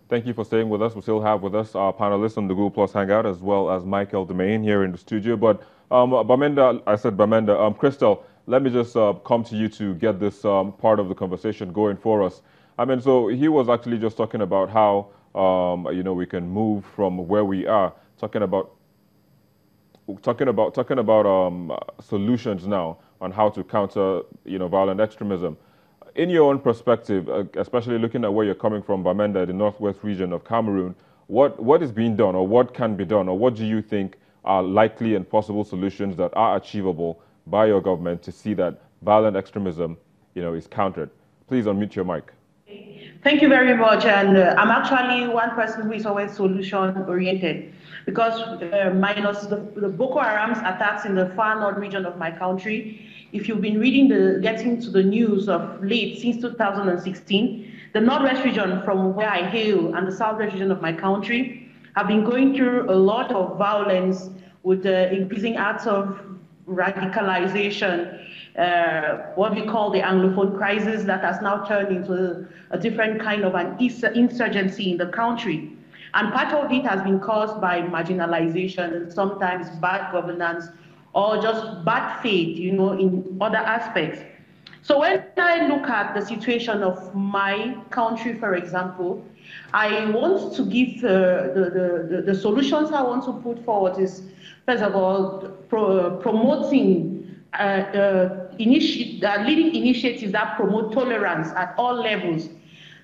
Thank you for staying with us. We still have with us our panelists on the Google Plus Hangout, as well as Michael Domain here in the studio. But Crystal, let me just come to you to get this part of the conversation going for us. I mean, so he was actually just talking about how, we can move from where we are, talking about solutions now on how to counter, violent extremism. In your own perspective, especially looking at where you're coming from, Bamenda, the northwest region of Cameroon, what is being done, or what can be done, or what do you think are likely and possible solutions that are achievable by your government to see that violent extremism, is countered? Please unmute your mic. Thank you very much. And I'm actually one person who is always solution-oriented, because minus the Boko Haram's attacks in the far north region of my country, if you've been getting to the news of late, since 2016, the northwest region from where I hail and the southwest region of my country have been going through a lot of violence with the increasing acts of radicalization, what we call the Anglophone crisis that has now turned into a different kind of an insurgency in the country. And part of it has been caused by marginalization and sometimes bad governance or just bad faith, in other aspects. So when I look at the situation of my country, for example, I want to give the solutions I want to put forward is, first of all, promoting leading initiatives that promote tolerance at all levels.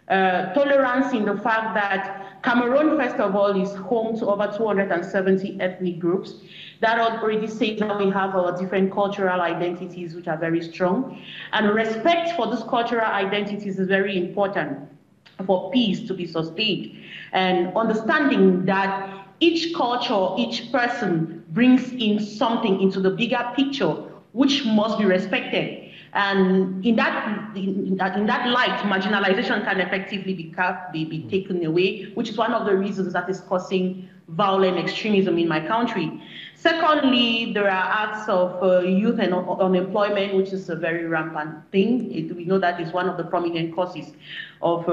Tolerance in the fact that Cameroon, first of all, is home to over 270 ethnic groups. That already says that we have our different cultural identities, which are very strong. And respect for these cultural identities is very important for peace to be sustained. And understanding that each culture, each person brings in something into the bigger picture, which must be respected. And in that light, marginalization can effectively be taken away, which is one of the reasons that is causing violent extremism in my country. Secondly, there are acts of youth and unemployment, which is a very rampant thing. We know that is one of the prominent causes of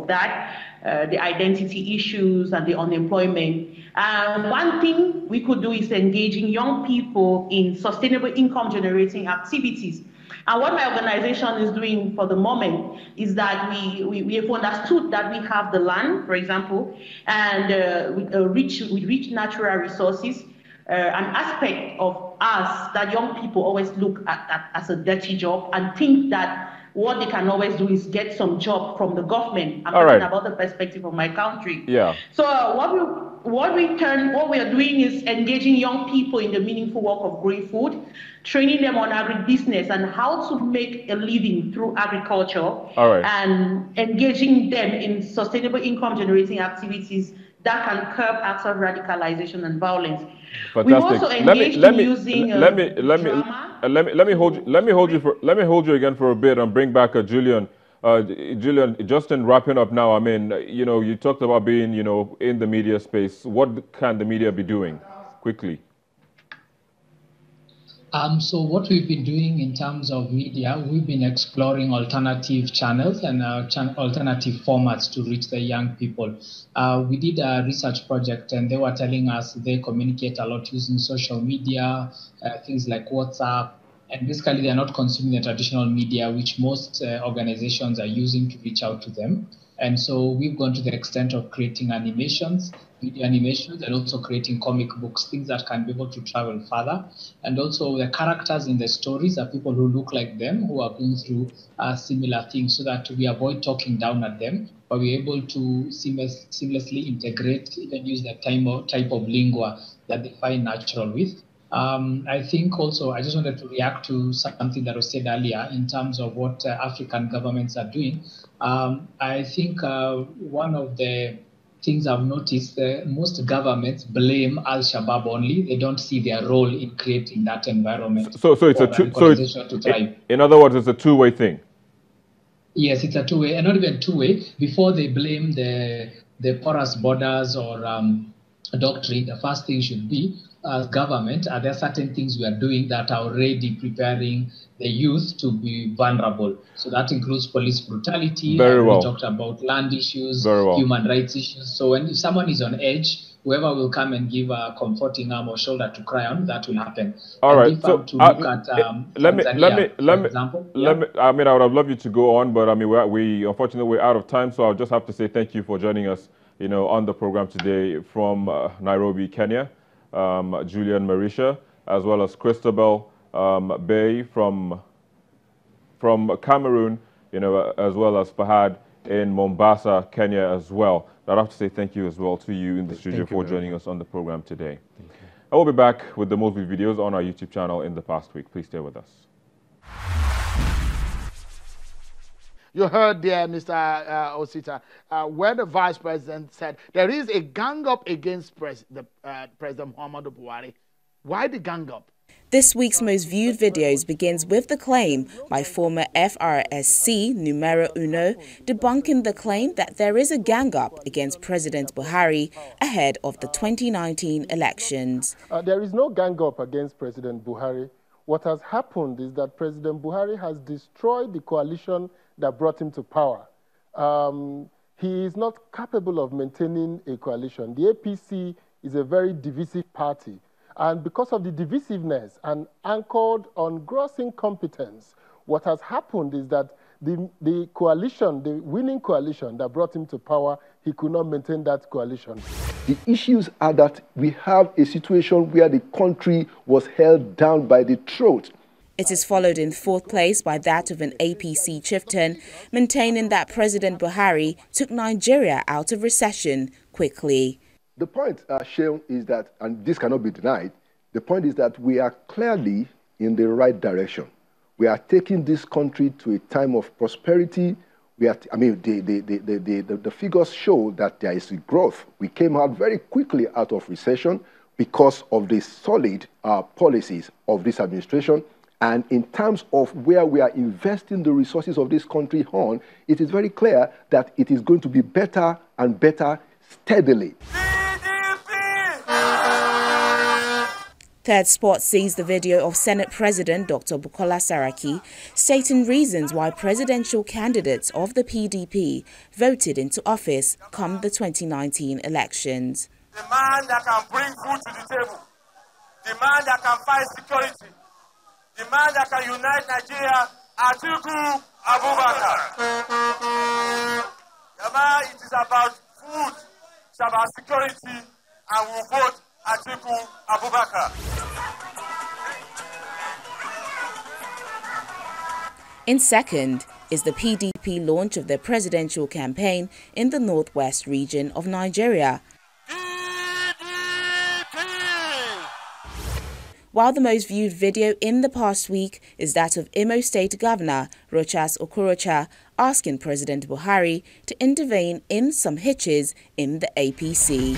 that, the identity issues and the unemployment. One thing we could do is engaging young people in sustainable income generating activities. And what my organization is doing for the moment is that we have understood that we have the land, for example, and with rich natural resources, an aspect of us that young people always look at as a dirty job and think that what they can always do is get some job from the government. I'm talking about the perspective of my country. Yeah. So what we are doing is engaging young people in the meaningful work of growing food, training them on agribusiness and how to make a living through agriculture, and engaging them in sustainable income generating activities that can curb acts of radicalization and violence. Fantastic. We also engaged in using drama. Let me hold you again for a bit and bring back Julian. Julian, just in wrapping up now, I mean, you talked about being, in the media space. What can the media be doing quickly? So what we've been doing in terms of media, we've been exploring alternative channels and alternative formats to reach the young people. We did a research project and they were telling us they communicate a lot using social media, things like WhatsApp, and basically they're not consuming the traditional media, which most organizations are using to reach out to them. And so we've gone to the extent of creating animations, video animations, and also creating comic books, things that can be able to travel further. And also the characters in the stories are people who look like them, who are going through similar things, so that we avoid talking down at them, but we're able to seamlessly integrate, even use the type of lingua that they find natural with. I think also, I just wanted to react to something that was said earlier in terms of what African governments are doing. I think one of the things I've noticed, most governments blame Al-Shabaab only. They don't see their role in creating that environment. So it's to thrive. In other words, it's a two-way thing. Yes, it's a two-way, and not even two-way. Before they blame the porous borders or doctrine, the first thing should be as government, are there certain things we are doing that are already preparing the youth to be vulnerable? So that includes police brutality. Very well. We talked about land issues, Very well. human rights issues. So if someone is on edge, whoever will come and give a comforting arm or shoulder to cry on, that will happen. All and right. if So to look at Tanzania, for example. I mean, I would have loved you to go on, but I mean, unfortunately we're out of time. So I'll just have to say thank you for joining us, on the program today from Nairobi, Kenya, Julian Marisha, as well as Christabel Bay from Cameroon, as well as Fahad in Mombasa, Kenya as well. I'd have to say thank you as well to you in the studio for joining us on the program today. I will be back with the most viewed videos on our YouTube channel in the past week. Please stay with us. You heard there, Mr. Osita, where the Vice President said there is a gang-up against President Muhammadu Buhari. Why the gang-up? This week's most viewed videos begins with the claim by former FRSC numero uno debunking the claim that there is a gang-up against President Buhari ahead of the 2019 elections. There is no gang-up against President Buhari. What has happened is that President Buhari has destroyed the coalition that brought him to power. He is not capable of maintaining a coalition. The APC is a very divisive party. And because of the divisiveness and anchored on gross incompetence, what has happened is that the coalition, the winning coalition that brought him to power, he could not maintain that coalition. The issues are that we have a situation where the country was held down by the throat. It is followed in fourth place by that of an APC chieftain, maintaining that President Buhari took Nigeria out of recession quickly. The point, Sheon, is that, and this cannot be denied, the point is that we are clearly in the right direction. We are taking this country to a time of prosperity. The figures show that there is growth. We came out very quickly out of recession because of the solid policies of this administration. And in terms of where we are investing the resources of this country on, it is very clear that it is going to be better and better steadily. Third Spot sees the video of Senate President Dr. Bukola Saraki stating reasons why presidential candidates of the PDP voted into office come the 2019 elections. The man that can bring food to the table, the man that can fight security, the man that can unite Nigeria, Atiku Abubakar. It is about food, it's about security, and we'll vote Atiku Abubakar. In second is the PDP launch of their presidential campaign in the northwest region of Nigeria. While the most viewed video in the past week is that of Imo State Governor Rochas Okorocha asking President Buhari to intervene in some hitches in the APC.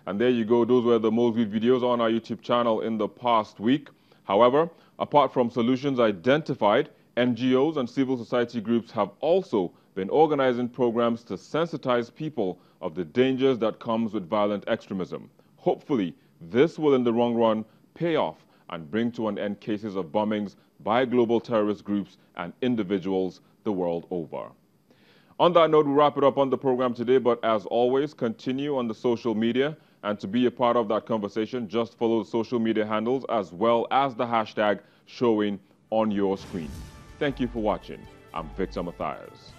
And there you go. Those were the most viewed videos on our YouTube channel in the past week. However, apart from solutions identified, NGOs and civil society groups have also been organizing programs to sensitize people of the dangers that comes with violent extremism. Hopefully, this will in the long run pay off and bring to an end cases of bombings by global terrorist groups and individuals the world over. On that note, we'll wrap it up on the program today, but as always, continue on the social media. And to be a part of that conversation, just follow the social media handles as well as the hashtag showing on your screen. Thank you for watching. I'm Victor Matthias.